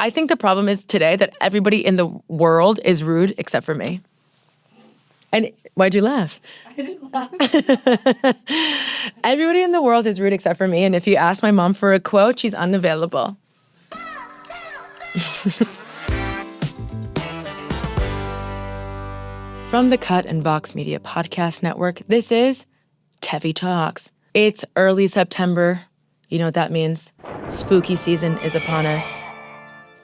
I think the problem is today that everybody in the world is rude except for me. And why'd you laugh? I didn't laugh. Everybody in the world is rude except for me. And if you ask my mom for a quote, she's unavailable. From the Cut and Vox Media Podcast Network, this is Tefi Talks. It's early September. You know what that means? Spooky season is upon us.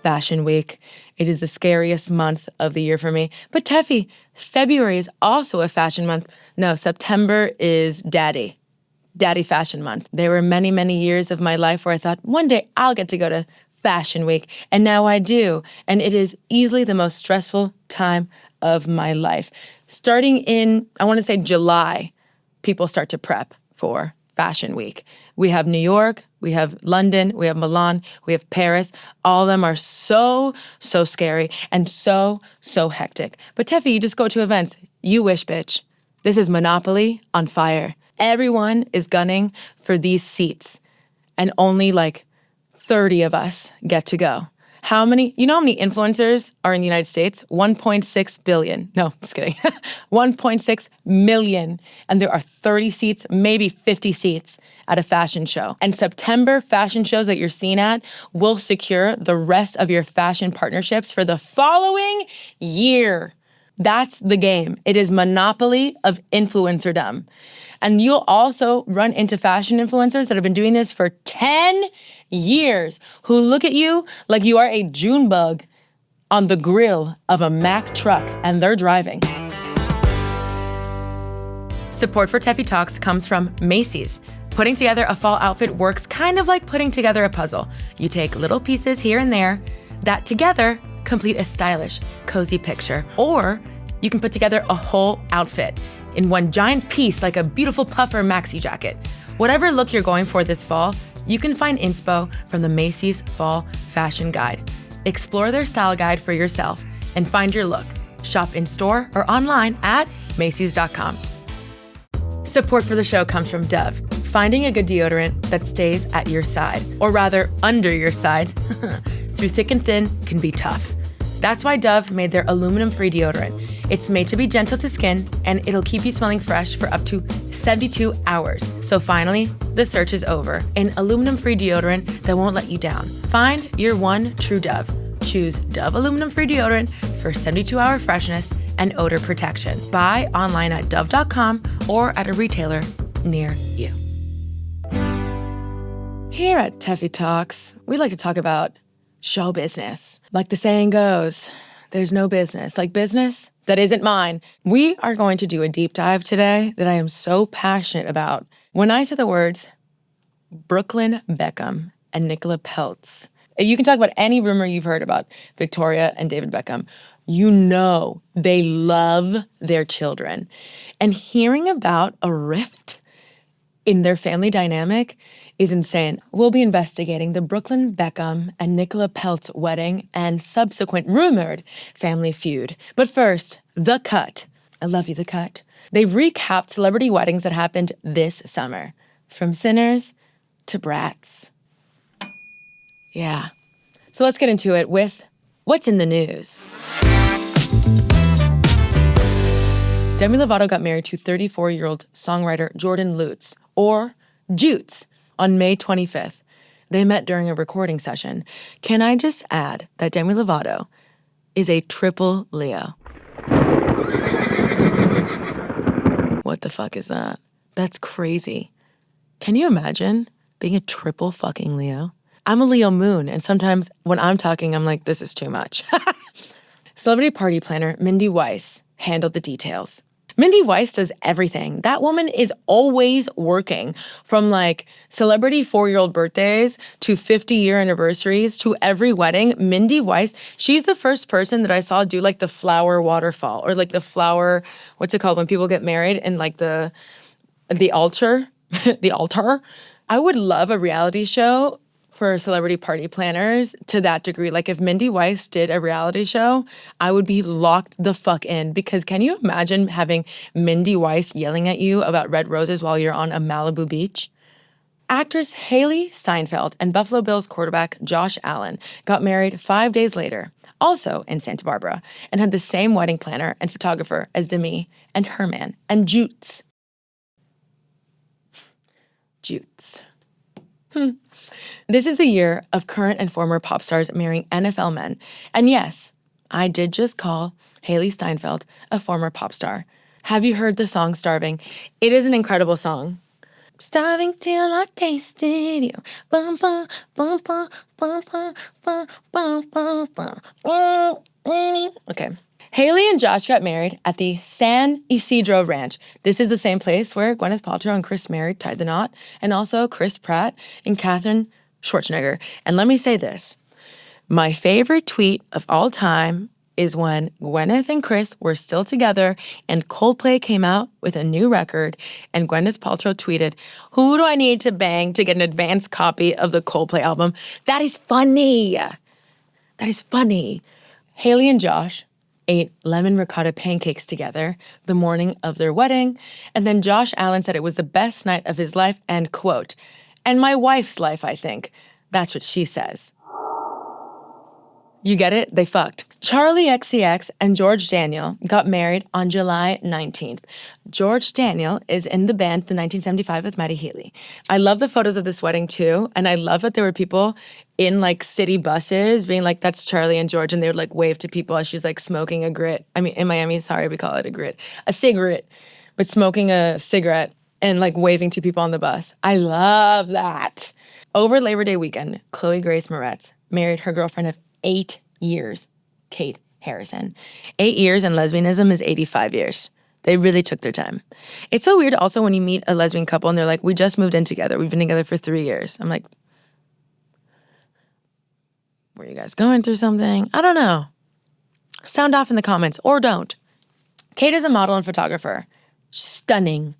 Fashion Week. It is the scariest month of the year for me. But Tefi, February is also a fashion month. No, September is Daddy Fashion Month. There were many, many years of my life where I thought, one day I'll get to go to Fashion Week. And now I do. And it is easily the most stressful time of my life. Starting in, I want to say July, people start to prep for Fashion Week. We have New York, we have London, we have Milan, we have Paris. All of them are so scary and so hectic. But Tefi, you just go to events. You wish, bitch. This is Monopoly on fire. Everyone is gunning for these seats, and only like 30 of us get to go. You know how many influencers are in the United States? 1.6 billion. No, just kidding. 1.6 million. And there are 30 seats, maybe 50 seats at a fashion show. And September fashion shows that you're seen at will secure the rest of your fashion partnerships for the following year. That's the game. It is monopoly of influencerdom. And you'll also run into fashion influencers that have been doing this for 10 years, who look at you like you are a June bug on the grill of a Mack truck, and they're driving. Support for Tefi Talks comes from Macy's. Putting together a fall outfit works kind of like putting together a puzzle. You take little pieces here and there that together complete a stylish, cozy picture. Or you can put together a whole outfit in one giant piece like a beautiful puffer maxi jacket. Whatever look you're going for this fall, you can find inspo from the Macy's Fall Fashion Guide. Explore their style guide for yourself and find your look. Shop in store or online at Macys.com. Support for the show comes from Dove. Finding a good deodorant that stays at your side, or rather under your sides, through thick and thin can be tough. That's why Dove made their aluminum-free deodorant. It's made to be gentle to skin, and it'll keep you smelling fresh for up to 72 hours. So finally, the search is over. An aluminum-free deodorant that won't let you down. Find your one true Dove. Choose Dove aluminum-free deodorant for 72-hour freshness and odor protection. Buy online at dove.com or at a retailer near you. Here at Tefi Talks, we like to talk about show business. Like the saying goes, there's no business like business that isn't mine. We are going to do a deep dive today that I am so passionate about. When I say the words Brooklyn Beckham and Nicola Peltz, you can talk about any rumor you've heard about Victoria and David Beckham. You know they love their children. And hearing about a rift in their family dynamic is insane. We'll be investigating the Brooklyn Beckham and Nicola Peltz wedding and subsequent rumored family feud. But first, The Cut. I love you, The Cut. They've recapped celebrity weddings that happened this summer, from sinners to brats. Yeah. So let's get into it with what's in the news. Demi Lovato got married to 34-year-old songwriter Jordan Lutz, or Jutes, on May 25th. They met during a recording session. Can I just add that Demi Lovato is a triple Leo? What the fuck is that? That's crazy. Can you imagine being a triple fucking Leo? I'm a Leo moon, and sometimes when I'm talking, I'm like, this is too much. Celebrity party planner Mindy Weiss handled the details. Mindy Weiss does everything. That woman is always working, from like celebrity 4-year-old birthdays to 50-year anniversaries to every wedding. Mindy Weiss, she's the first person that I saw do like the flower waterfall, or like the flower, what's it called when people get married, and like the altar, the altar. I would love a reality show for celebrity party planners to that degree. Like if Mindy Weiss did a reality show, I would be locked the fuck in, because can you imagine having Mindy Weiss yelling at you about red roses while you're on a Malibu beach? Actress Hailee Steinfeld and Buffalo Bills quarterback Josh Allen got married 5 days later, also in Santa Barbara, and had the same wedding planner and photographer as Demi and her man and Jutes. Jutes. This is the year of current and former pop stars marrying NFL men. And yes, I did just call Hailee Steinfeld a former pop star. Have you heard the song Starving? It is an incredible song. Starving till I tasted you. Bum, bum, bum, bum, bum, bum, bum, bum, bum, bum. Okay. Hailee and Josh got married at the San Isidro Ranch. This is the same place where Gwyneth Paltrow and Chris married tied the knot, and also Chris Pratt and Katherine Schwarzenegger. And let me say this. My favorite tweet of all time is when Gwyneth and Chris were still together and Coldplay came out with a new record and Gwyneth Paltrow tweeted, "Who do I need to bang to get an advanced copy of the Coldplay album?" That is funny. That is funny. Hailee and Josh ate lemon ricotta pancakes together the morning of their wedding, and then Josh Allen said it was the best night of his life, and quote, "and my wife's life, I think." That's what she says. You get it? They fucked. Charlie XCX and George Daniel got married on July 19th. George Daniel is in the band The 1975 with Maddie Healy. I love the photos of this wedding too, and I love that there were people in like city buses being like, "That's Charlie and George," and they would like wave to people as she's like smoking a grit. I mean, in Miami, sorry, we call it a grit. A cigarette, but smoking a cigarette and like waving to people on the bus. I love that. Over Labor Day weekend, Chloe Grace-Moretz married her girlfriend of 8 years, Kate Harrison. 8 years and lesbianism is 85 years. They really took their time. It's so weird also when you meet a lesbian couple and they're like, "We just moved in together. We've been together for 3 years." I'm like, were you guys going through something? I don't know. Sound off in the comments or don't. Kate is a model and photographer. Stunning.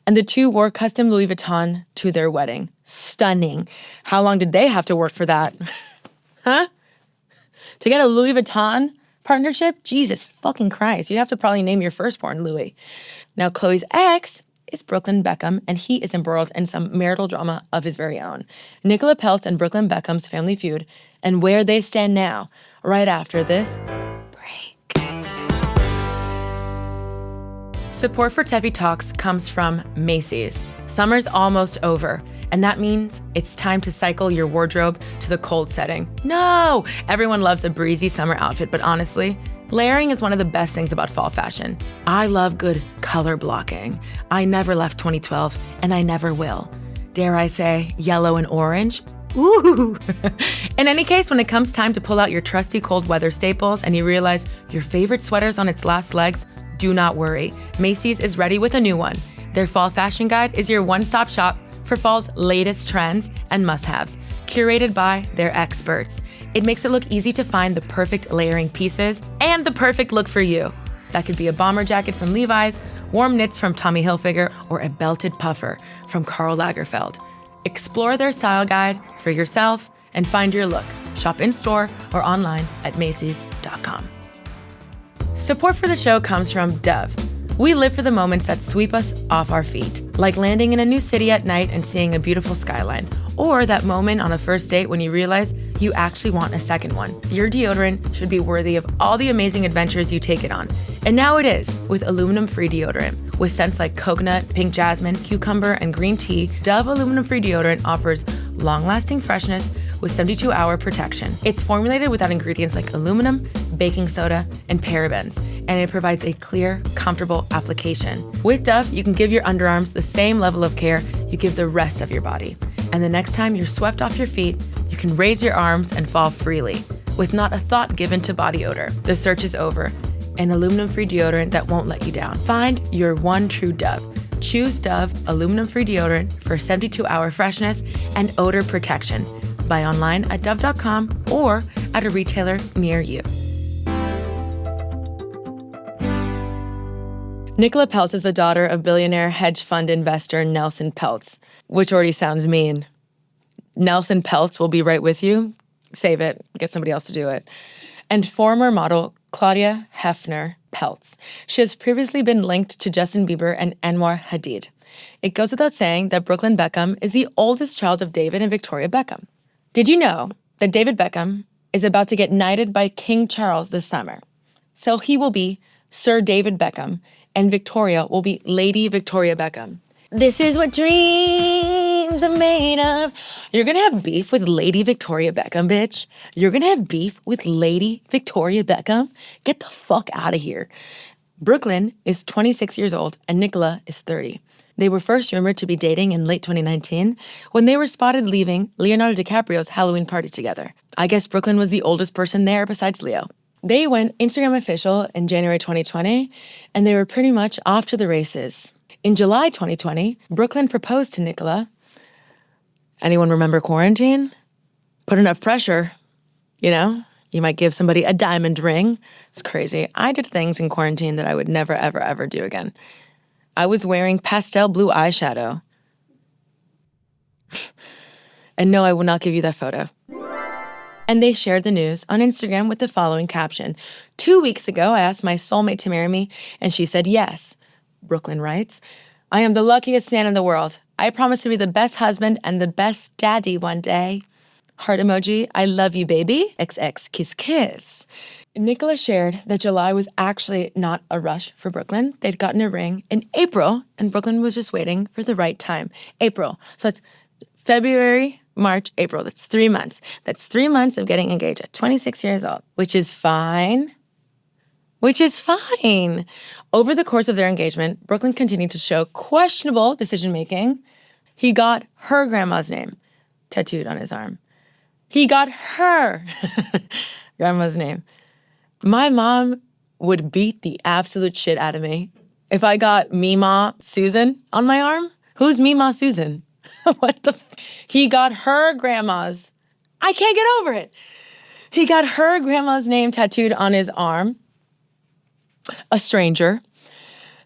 And the two wore custom Louis Vuitton to their wedding. Stunning. How long did they have to work for that? Huh? To get a Louis Vuitton partnership? Jesus fucking Christ. You'd have to probably name your firstborn Louis. Now, Chloe's ex is Brooklyn Beckham, and he is embroiled in some marital drama of his very own. Nicola Peltz and Brooklyn Beckham's family feud, and where they stand now, right after this break. Support for Tefi Talks comes from Macy's. Summer's almost over. And that means it's time to cycle your wardrobe to the cold setting. No! Everyone loves a breezy summer outfit, but honestly, layering is one of the best things about fall fashion. I love good color blocking. I never left 2012, and I never will. Dare I say, yellow and orange? Ooh! In any case, when it comes time to pull out your trusty cold weather staples and you realize your favorite sweater's on its last legs, do not worry. Macy's is ready with a new one. Their fall fashion guide is your one-stop shop for fall's latest trends and must-haves, curated by their experts. It makes it look easy to find the perfect layering pieces and the perfect look for you. That could be a bomber jacket from Levi's, warm knits from Tommy Hilfiger, or a belted puffer from Karl Lagerfeld. Explore their style guide for yourself and find your look. Shop in-store or online at Macys.com. Support for the show comes from Dove. We live for the moments that sweep us off our feet, like landing in a new city at night and seeing a beautiful skyline, or that moment on a first date when you realize you actually want a second one. Your deodorant should be worthy of all the amazing adventures you take it on. And now it is, with aluminum-free deodorant. With scents like coconut, pink jasmine, cucumber, and green tea, Dove aluminum-free deodorant offers long-lasting freshness with 72-hour protection. It's formulated without ingredients like aluminum, baking soda, and parabens, and it provides a clear, comfortable application. With Dove, you can give your underarms the same level of care you give the rest of your body. And the next time you're swept off your feet, you can raise your arms and fall freely, with not a thought given to body odor. The search is over. An aluminum-free deodorant that won't let you down. Find your one true Dove. Choose Dove aluminum-free deodorant for 72-hour freshness and odor protection. Buy online at dove.com or at a retailer near you. Nicola Peltz is the daughter of billionaire hedge fund investor Nelson Peltz, which already sounds mean. Nelson Peltz will be right with you. Save it. Get somebody else to do it. and former model Claudia Hefner Peltz. She has previously been linked to Justin Bieber and Anwar Hadid. It goes without saying that Brooklyn Beckham is the oldest child of David and Victoria Beckham. Did you know that David Beckham is about to get knighted by King Charles this summer? So he will be Sir David Beckham, and Victoria will be Lady Victoria Beckham. This is what dreams are made of. You're gonna have beef with Lady Victoria Beckham, bitch. You're gonna have beef with Lady Victoria Beckham? Get the fuck out of here. Brooklyn is 26 years old and Nicola is 30. They were first rumored to be dating in late 2019 when they were spotted leaving Leonardo DiCaprio's Halloween party together. I guess Brooklyn was the oldest person there besides Leo. They went Instagram official in January 2020, and they were pretty much off to the races. In July 2020, Brooklyn proposed to Nicola. Anyone remember quarantine? Put enough pressure, you know? You might give somebody a diamond ring. It's crazy. I did things in quarantine that I would never, ever, ever do again. I was wearing pastel blue eyeshadow. And no, I will not give you that photo. And they shared the news on Instagram with the following caption. 2 weeks ago, I asked my soulmate to marry me, and she said yes. Brooklyn writes, I am the luckiest man in the world. I promise to be the best husband and the best daddy one day. Heart emoji, I love you, baby. XX, kiss, kiss. Nicola shared that July was actually not a rush for Brooklyn. They'd gotten a ring in April, and Brooklyn was just waiting for the right time. April. So it's February, March, April. That's 3 months. That's 3 months of getting engaged at 26 years old, which is fine. Over the course of their engagement, Brooklyn continued to show questionable decision-making. He got her grandma's name tattooed on his arm. He got her grandma's name. My mom would beat the absolute shit out of me if I got Meemaw Susan on my arm. Who's Meemaw Susan? What the He got her grandma's. I can't get over it. He got her grandma's name tattooed on his arm. A stranger.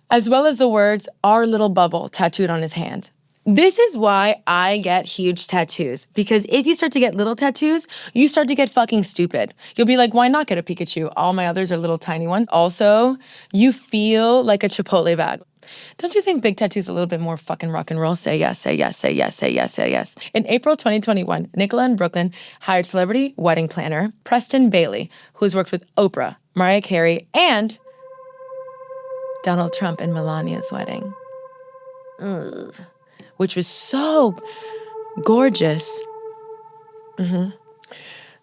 As well as the words, our little bubble, tattooed on his hand. This is why I get huge tattoos. Because if you start to get little tattoos, you start to get fucking stupid. You'll be like, why not get a Pikachu? All my others are little tiny ones. Also, you feel like a Chipotle bag. Don't you think big tattoos are a little bit more fucking rock and roll? Say yes, say yes, say yes, say yes, say yes. In April 2021, Nicola and Brooklyn hired celebrity wedding planner Preston Bailey, who has worked with Oprah, Mariah Carey, and Donald Trump and Melania's wedding. Ugh. Which was so gorgeous.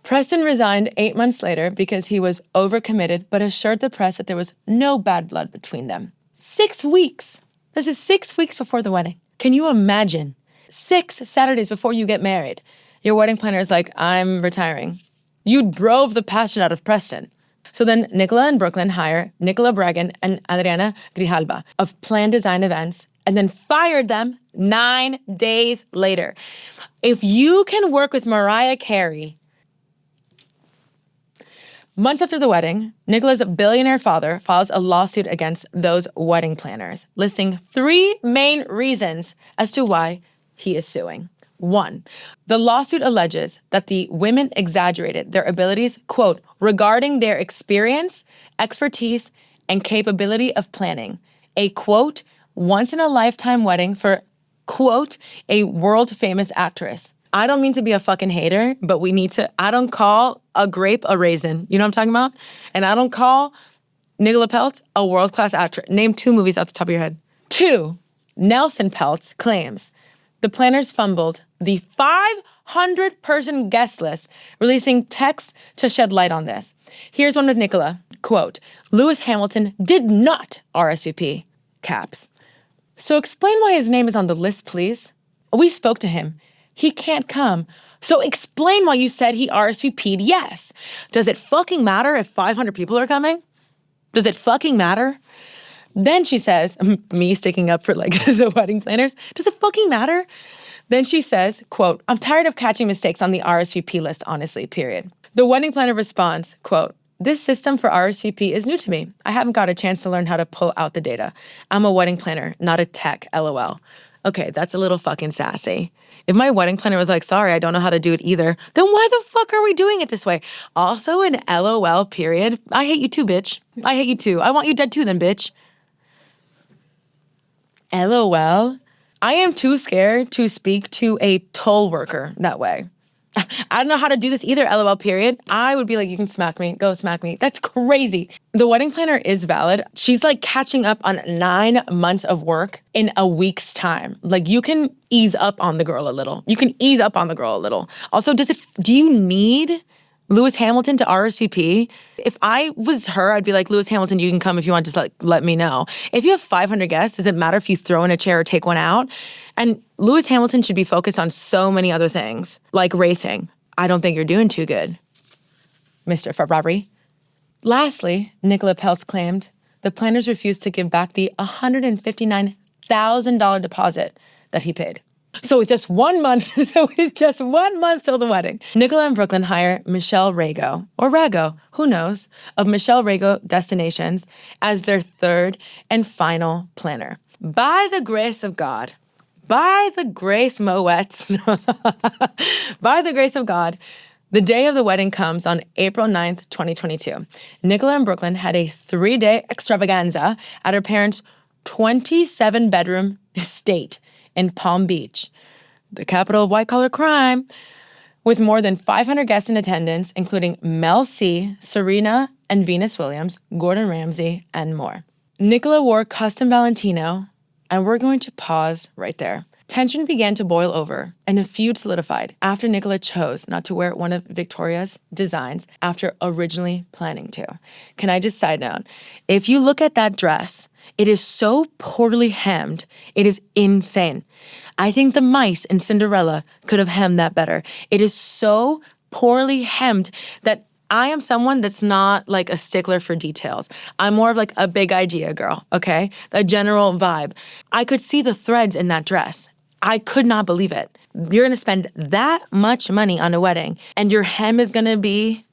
Preston resigned 8 months later because he was overcommitted, but assured the press that there was no bad blood between them. 6 weeks. This is 6 weeks before the wedding. Can you imagine? 6 Saturdays before you get married. Your wedding planner is like, I'm retiring. You drove the passion out of Preston. So then Nicola and Brooklyn hire Nicola Bragan and Adriana Grijalba of Plan Design Events and then fired them 9 days later. If you can work with Mariah Carey. Months after the wedding, Nicola's billionaire father files a lawsuit against those wedding planners, listing 3 main reasons as to why he is suing. 1, the lawsuit alleges that the women exaggerated their abilities, quote, regarding their experience, expertise, and capability of planning a, quote, once-in-a-lifetime wedding for, quote, a world-famous actress. I don't mean to be a fucking hater, but I don't call a grape a raisin. You know what I'm talking about? And I don't call Nicola Peltz a world-class actress. Name 2 movies off the top of your head. 2, Nelson Peltz claims the planners fumbled the 500-person guest list, releasing text to shed light on this. Here's one with Nicola. Quote, Lewis Hamilton did not RSVP. Caps. So explain why his name is on the list, please. We spoke to him. He can't come. So explain why you said he RSVP'd yes. Does it fucking matter if 500 people are coming? Does it fucking matter? Then she says, me sticking up for like the wedding planners, does it fucking matter? Then she says, quote, I'm tired of catching mistakes on the RSVP list, honestly, period. The wedding planner responds, quote, this system for RSVP is new to me. I haven't got a chance to learn how to pull out the data. I'm a wedding planner, not a tech, LOL. Okay, that's a little fucking sassy. If my wedding planner was like, sorry, I don't know how to do it either, then why the fuck are we doing it this way? Also an LOL period. I hate you too, bitch. I hate you too. I want you dead too then, bitch. LOL. I am too scared to speak to a toll worker that way. I don't know how to do this either, LOL period. I would be like, you can smack me, go smack me. That's crazy. The wedding planner is valid. She's like catching up on 9 months of work in a week's time. Like you can ease up on the girl a little. Also, do you need Lewis Hamilton to RSVP? If I was her, I'd be like, Lewis Hamilton, you can come if you want, just like let me know. If you have 500 guests, does it matter if you throw in a chair or take one out? And Lewis Hamilton should be focused on so many other things, like racing. I don't think you're doing too good, Mr. Ferrari. Lastly, Nicola Peltz claimed the planners refused to give back the $159,000 deposit that he paid. So it's just 1 month. till the wedding. Nicola and Brooklyn hire Michelle Rago, or Rago, who knows, of Michelle Rago Destinations as their third and final planner. By the grace of God, by the Grace-Moretz, by the grace of God, the day of the wedding comes on April 9th, 2022. Nicola and Brooklyn had a 3-day extravaganza at her parents' 27-bedroom estate in Palm Beach, the capital of white-collar crime, with more than 500 guests in attendance, including Mel C, Serena and Venus Williams, Gordon Ramsay, and more. Nicola wore custom Valentino, and we're going to pause right there. Tension began to boil over, and a feud solidified after Nicola chose not to wear one of Victoria's designs after originally planning to. Can I just side note? If you look at that dress, it is so poorly hemmed, it is insane. I think the mice in Cinderella could have hemmed that better. It is so poorly hemmed that I am someone that's not like a stickler for details. I'm more of like a big idea girl, okay? A general vibe. I could see the threads in that dress. I could not believe it. You're gonna spend that much money on a wedding and your hem is gonna be,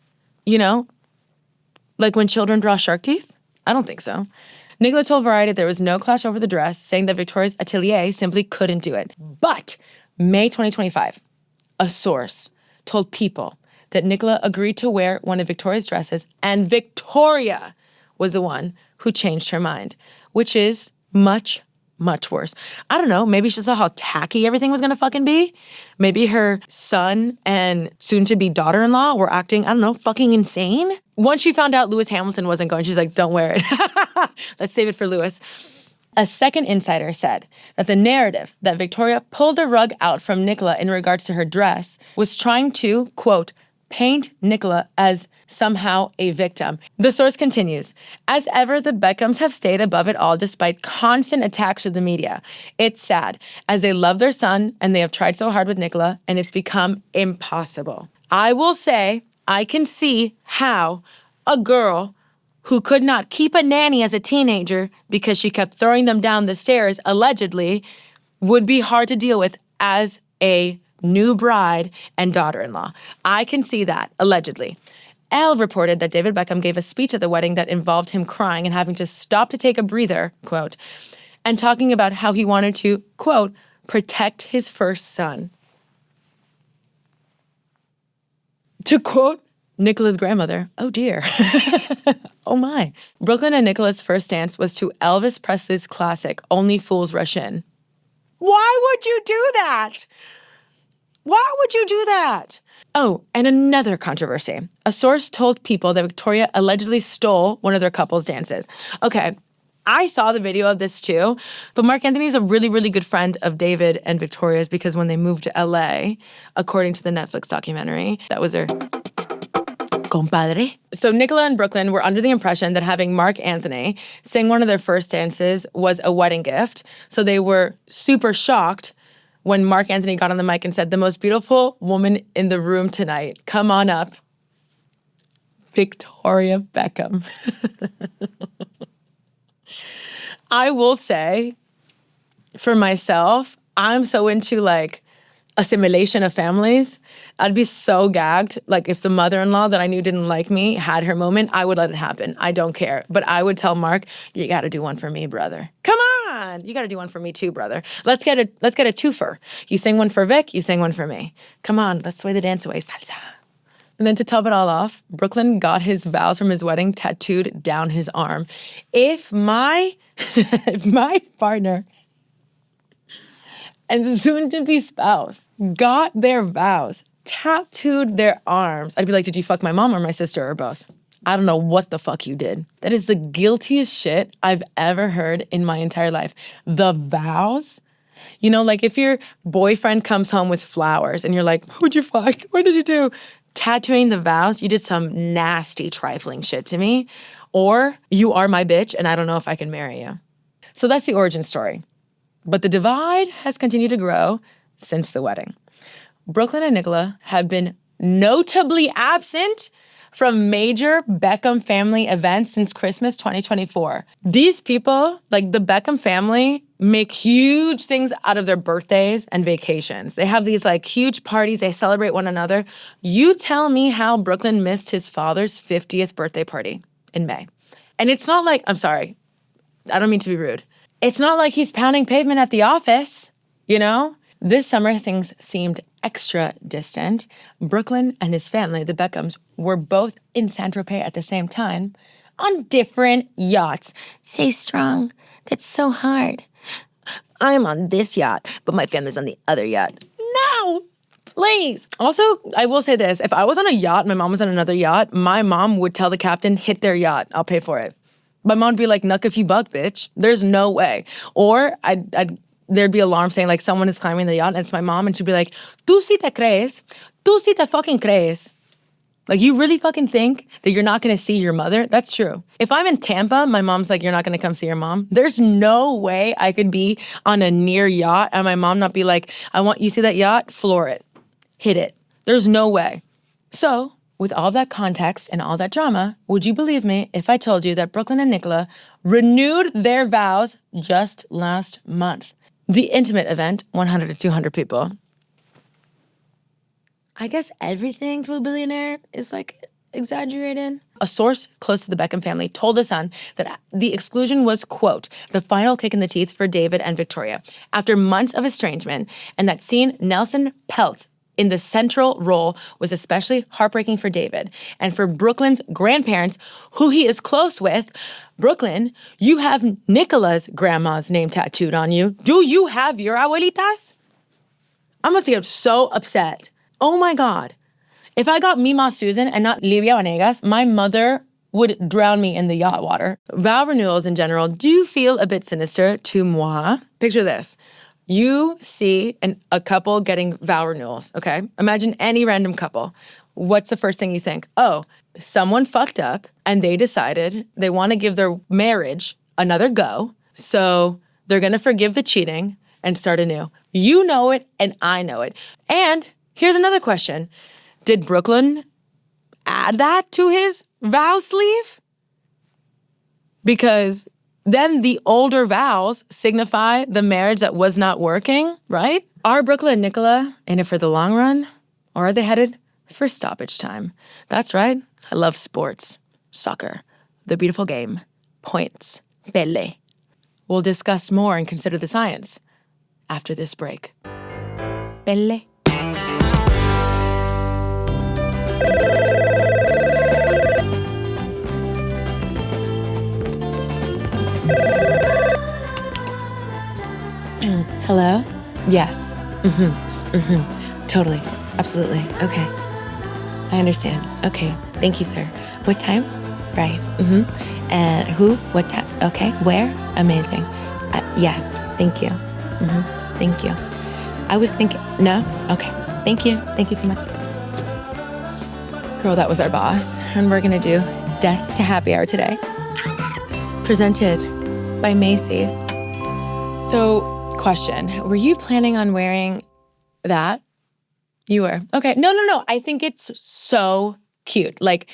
like when children draw shark teeth? I don't think so. Nicola told Variety there was no clash over the dress, saying that Victoria's atelier simply couldn't do it. But May 2025, a source told People that Nicola agreed to wear one of Victoria's dresses and Victoria was the one who changed her mind, which is much, much worse. I don't know, maybe she saw how tacky everything was gonna fucking be. Maybe her son and soon-to-be daughter-in-law were acting, fucking insane. Once she found out Lewis Hamilton wasn't going, she's like, don't wear it. Let's save it for Lewis. A second insider said that the narrative that Victoria pulled the rug out from Nicola in regards to her dress was trying to, quote, paint Nicola as somehow a victim. The source continues, as ever, the Beckhams have stayed above it all despite constant attacks from the media. It's sad, as they love their son and they have tried so hard with Nicola and it's become impossible. I will say, I can see how a girl who could not keep a nanny as a teenager because she kept throwing them down the stairs, allegedly, would be hard to deal with as a new bride and daughter-in-law. I can see that, allegedly. Elle reported that David Beckham gave a speech at the wedding that involved him crying and having to stop to take a breather, quote, and talking about how he wanted to, quote, protect his first son. To quote Nicola's grandmother, oh dear, oh my. Brooklyn and Nicola's first dance was to Elvis Presley's classic, Only Fools Rush In. Why would you do that? Why would you do that? Oh, and another controversy. A source told People that Victoria allegedly stole one of their couple's dances. Okay, I saw the video of this too, but Mark Anthony is a really, really good friend of David and Victoria's because when they moved to LA, according to the Netflix documentary, that was their compadre. So Nicola and Brooklyn were under the impression that having Mark Anthony sing one of their first dances was a wedding gift. So they were super shocked when Mark Anthony got on the mic and said, the most beautiful woman in the room tonight, come on up, Victoria Beckham. I will say, for myself, I'm so into like assimilation of families. I'd be so gagged. Like if the mother-in-law that I knew didn't like me had her moment, I would let it happen. I don't care. But I would tell Mark, you got to do one for me, brother. Come on. You got to do one for me too, brother. Let's get a twofer. You sing one for Vic, you sing one for me. Come on, let's sway the dance away. Salsa. And then to top it all off, Brooklyn got his vows from his wedding tattooed down his arm. If my partner and soon-to-be spouse got their vows tattooed their arms, I'd be like, did you fuck my mom or my sister or both? I don't know what the fuck you did. That is the guiltiest shit I've ever heard in my entire life. The vows? You know, like if your boyfriend comes home with flowers and you're like, who'd you fuck? What did you do? Tattooing the vows, you did some nasty trifling shit to me. Or you are my bitch and I don't know if I can marry you. So that's the origin story. But the divide has continued to grow since the wedding. Brooklyn and Nicola have been notably absent from major Beckham family events since Christmas 2024. These people, like the Beckham family, make huge things out of their birthdays and vacations. They have these like huge parties, they celebrate one another. You tell me how Brooklyn missed his father's 50th birthday party in May. And it's not like, I'm sorry, I don't mean to be rude. It's not like he's pounding pavement at the office, you know? This summer, things seemed extra distant. Brooklyn and his family, the Beckhams, were both in Saint-Tropez at the same time on different yachts. Stay strong. That's so hard. I'm on this yacht, but my family's on the other yacht. No, please. Also, I will say this. If I was on a yacht, my mom was on another yacht, my mom would tell the captain, hit their yacht. I'll pay for it. My mom would be like, nuck if you buck, bitch. There's no way. Or there'd be alarm saying like someone is climbing the yacht and it's my mom and she'd be like, tú sí te crees? Tú sí te fucking crees? Like you really fucking think that you're not gonna see your mother? That's true. If I'm in Tampa, my mom's like, you're not gonna come see your mom. There's no way I could be on a near yacht and my mom not be like, you see that yacht? Floor it, hit it. There's no way. So with all that context and all that drama, would you believe me if I told you that Brooklyn and Nicola renewed their vows just last month? The intimate event, 100 to 200 people. I guess everything to a billionaire is like exaggerated. A source close to the Beckham family told The Sun that the exclusion was, quote, the final kick in the teeth for David and Victoria after months of estrangement, and that seeing Nelson Peltz in the central role was especially heartbreaking for David. And for Brooklyn's grandparents, who he is close with, Brooklyn, you have Nicola's grandma's name tattooed on you. Do you have your abuelitas? I'm about to get so upset. Oh my God. If I got Mima Susan and not Livia Vanegas, my mother would drown me in the yacht water. Vow renewals in general do feel a bit sinister to moi. Picture this. You see a couple getting vow renewals, okay? Imagine any random couple. What's the first thing you think? Oh, someone fucked up and they decided they want to give their marriage another go, so they're going to forgive the cheating and start anew. You know it and I know it. And here's another question. Did Brooklyn add that to his vow sleeve? Because then the older vows signify the marriage that was not working, right? Are Brooklyn and Nicola in it for the long run? Or are they headed for stoppage time? That's right. I love sports, soccer, the beautiful game, points, pele. We'll discuss more and consider the science after this break. Pele. Hello? Yes. Totally. Absolutely. Okay. I understand. Okay. Thank you, sir. What time? Right. And who? What time? Okay. Where? Amazing. Yes. Thank you. Thank you. I was thinking, no? Okay. Thank you. Thank you so much. Girl, that was our boss. And we're going to do Deaths to Happy Hour today. Presented by Macy's. So, question. Were you planning on wearing that? You were. Okay. No. I think it's so cute. Like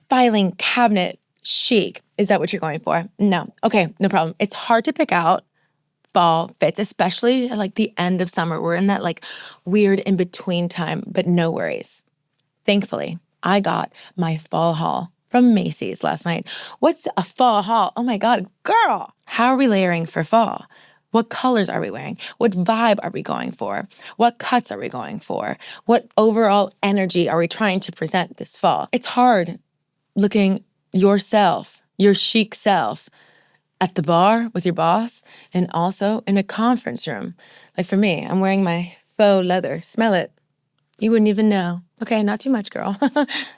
filing cabinet chic. Is that what you're going for? No. Okay. No problem. It's hard to pick out fall fits, especially at like the end of summer. We're in that like weird in-between time, but no worries. Thankfully, I got my fall haul from Macy's last night. What's a fall haul? Oh my God, girl. How are we layering for fall? What colors are we wearing? What vibe are we going for? What cuts are we going for? What overall energy are we trying to present this fall? It's hard looking yourself, your chic self, at the bar with your boss and also in a conference room. Like for me, I'm wearing my faux leather. Smell it. You wouldn't even know. Okay, not too much, girl.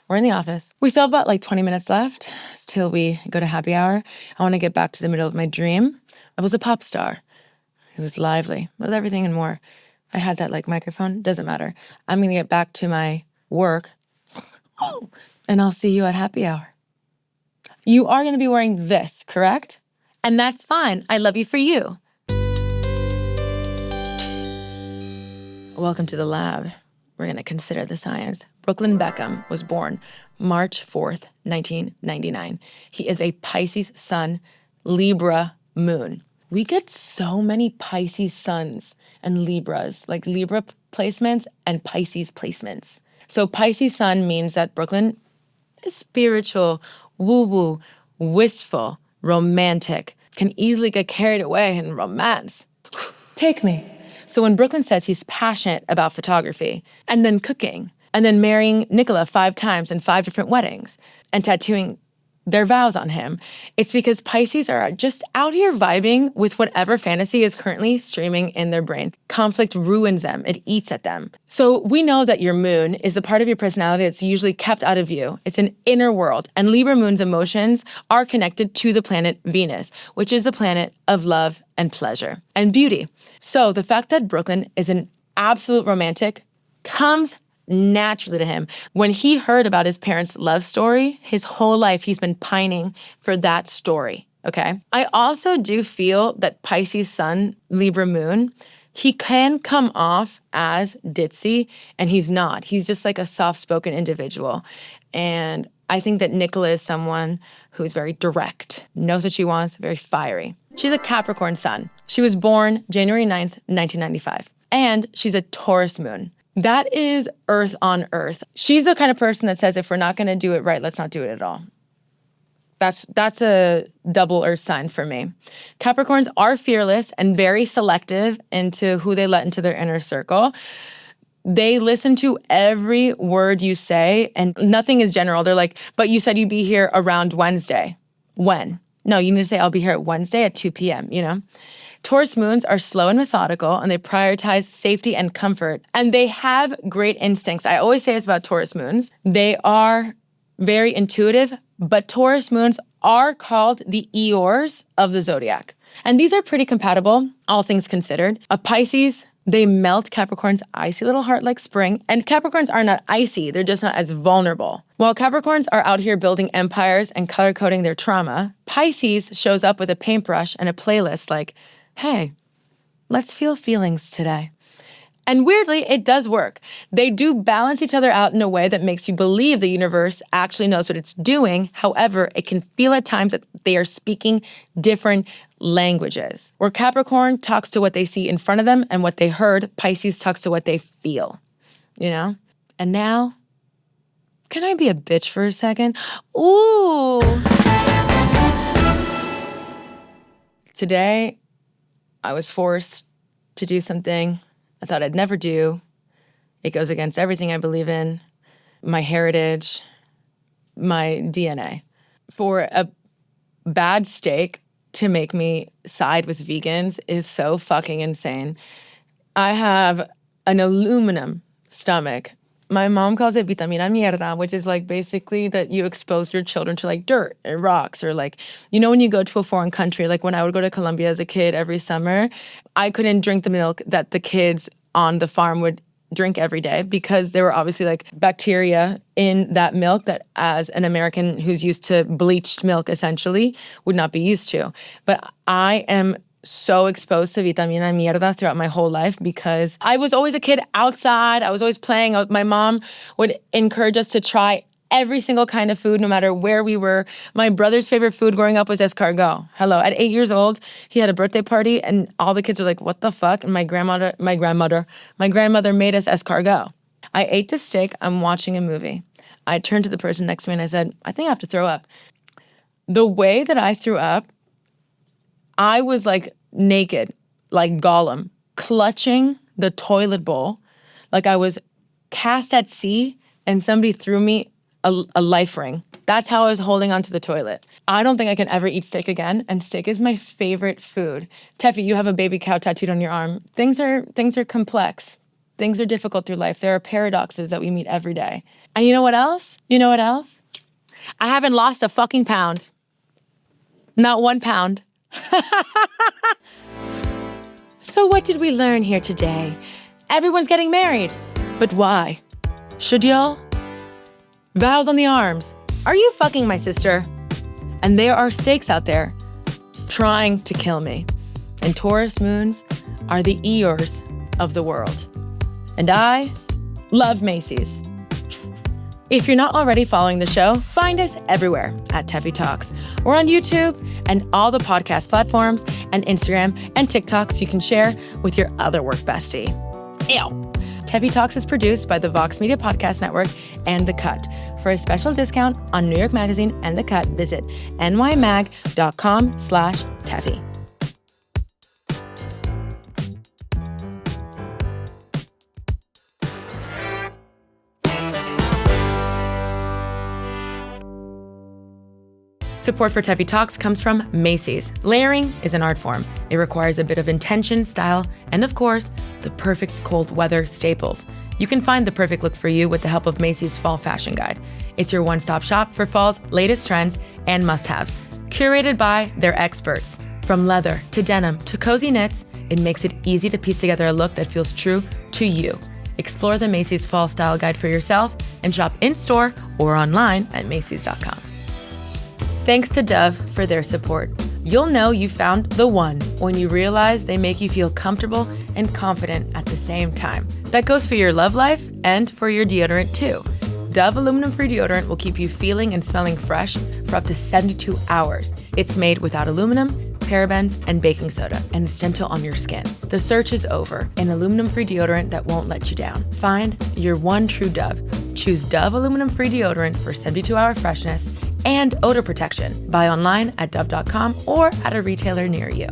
We're in the office. We still have about like 20 minutes left till we go to happy hour. I want to get back to the middle of my dream. I was a pop star. It was lively with everything and more. I had that like microphone. Doesn't matter. I'm going to get back to my work. And I'll see you at happy hour. You are going to be wearing this, correct? And that's fine. I love you for you. Welcome to the lab. We're going to consider the science. Brooklyn Beckham was born March 4th, 1999. He is a Pisces sun, Libra moon. We get so many Pisces suns and Libras, like Libra placements and Pisces placements. So Pisces sun means that Brooklyn is spiritual, woo-woo, wistful, romantic, can easily get carried away in romance. Take me. So when Brooklyn says he's passionate about photography and then cooking and then marrying Nicola 5 times in 5 different weddings and tattooing their vows on him, it's because Pisces are just out here vibing with whatever fantasy is currently streaming in their brain. Conflict ruins them. It eats at them. So we know that your moon is the part of your personality that's usually kept out of view. It's an inner world. And Libra moon's emotions are connected to the planet Venus, which is the planet of love and pleasure and beauty. So the fact that Brooklyn is an absolute romantic comes naturally to him. When he heard about his parents' love story, his whole life he's been pining for that story, okay? I also do feel that Pisces sun, Libra moon, he can come off as ditzy, and he's not. He's just like a soft-spoken individual. And I think that Nicola is someone who's very direct, knows what she wants, very fiery. She's a Capricorn sun. She was born January 9th, 1995. And she's a Taurus moon. That is earth on earth. She's the kind of person that says, if we're not going to do it right, let's not do it at all. That's a double earth sign for me. Capricorns are fearless and very selective into who they let into their inner circle. They listen to every word you say and nothing is general. They're like, but you said you'd be here around Wednesday. When? No, you need to say, I'll be here at Wednesday at 2 p.m., you know? Taurus moons are slow and methodical, and they prioritize safety and comfort, and they have great instincts. I always say this about Taurus moons. They are very intuitive, but Taurus moons are called the Eeyores of the zodiac. And these are pretty compatible, all things considered. A Pisces, they melt Capricorn's icy little heart like spring, and Capricorns are not icy, they're just not as vulnerable. While Capricorns are out here building empires and color-coding their trauma, Pisces shows up with a paintbrush and a playlist like, hey, let's feel feelings today. And weirdly, it does work. They do balance each other out in a way that makes you believe the universe actually knows what it's doing. However, it can feel at times that they are speaking different languages. Where Capricorn talks to what they see in front of them and what they heard, Pisces talks to what they feel, you know? And now, can I be a bitch for a second? Ooh. Today, I was forced to do something I thought I'd never do. It goes against everything I believe in, my heritage, my DNA. For a bad steak to make me side with vegans is so fucking insane. I have an aluminum stomach. My mom calls it vitamina mierda, which is like basically that you expose your children to like dirt and rocks or like, you know, when you go to a foreign country, like when I would go to Colombia as a kid every summer, I couldn't drink the milk that the kids on the farm would drink every day because there were obviously like bacteria in that milk that as an American who's used to bleached milk essentially would not be used to. But I am so exposed to vitamina mierda throughout my whole life because I was always a kid outside. I was always playing. My mom would encourage us to try every single kind of food, no matter where we were. My brother's favorite food growing up was escargot. Hello. At 8 years old, he had a birthday party and all the kids were like, what the fuck? And my grandmother made us escargot. I ate the steak. I'm watching a movie. I turned to the person next to me and I said, I think I have to throw up. The way that I threw up, I was like naked, like Gollum, clutching the toilet bowl, like I was cast at sea and somebody threw me a life ring. That's how I was holding onto the toilet. I don't think I can ever eat steak again, and steak is my favorite food. Tefi, you have a baby cow tattooed on your arm. Things are complex. Things are difficult through life. There are paradoxes that we meet every day. And you know what else? I haven't lost a fucking pound. Not 1 pound. So what did we learn here today? Everyone's getting married. But why? Should y'all? Vows on the arms. Are you fucking my sister? And there are steaks out there trying to kill me. And Taurus moons are the Eeyores of the world. And I love Macy's. If you're not already following the show, find us everywhere at Tefi Talks. We're on YouTube and all the podcast platforms and Instagram and TikToks you can share with your other work bestie. Ew. Tefi Talks is produced by the Vox Media Podcast Network and The Cut. For a special discount on New York Magazine and The Cut, visit nymag.com/Tefi. Support for Tefi Talks comes from Macy's. Layering is an art form. It requires a bit of intention, style, and of course, the perfect cold weather staples. You can find the perfect look for you with the help of Macy's Fall Fashion Guide. It's your one-stop shop for fall's latest trends and must-haves, curated by their experts. From leather to denim to cozy knits, it makes it easy to piece together a look that feels true to you. Explore the Macy's Fall Style Guide for yourself and shop in-store or online at macys.com. Thanks to Dove for their support. You'll know you found the one when you realize they make you feel comfortable and confident at the same time. That goes for your love life and for your deodorant too. Dove aluminum-free deodorant will keep you feeling and smelling fresh for up to 72 hours. It's made without aluminum, parabens, and baking soda, and it's gentle on your skin. The search is over. An aluminum-free deodorant that won't let you down. Find your one true Dove. Choose Dove aluminum-free deodorant for 72-hour freshness and odor protection. Buy online at dove.com or at a retailer near you.